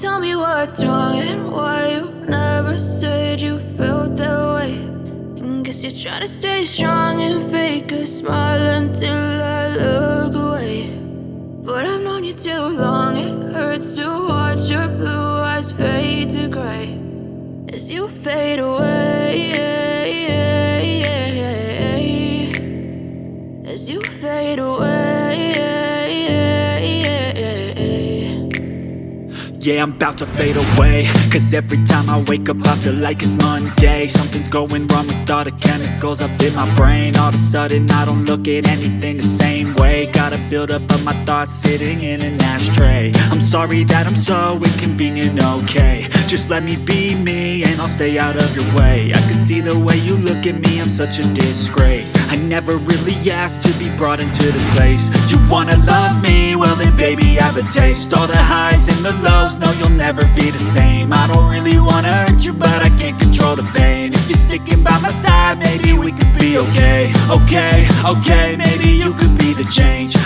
tell me what's wrong and why you never said you felt that way. And guess you're trying to stay strong and fake a smile until I look away. But I've known you too long, it hurts to watch your blue eyes fade to gray as you fade away, as you fade away. Yeah, I'm about to fade away, cause every time I wake up I feel like it's Monday. Something's going wrong with all the chemicals up in my brain. All of a sudden I don't look at anything the same way. Got a buildup of my thoughts sitting in an ashtray. I'm sorry that I'm so inconvenient, okay. Just let me be me and I'll stay out of your way. I can see the way you look at me, I'm such a disgrace. I never really asked to be brought into this place. You wanna love me? Well then baby I have a taste. All the highs and the lows, no you'll never be the same. I don't really wanna hurt you but I can't control the pain. If you're sticking by my side maybe we could be okay. Okay, maybe you could be the change.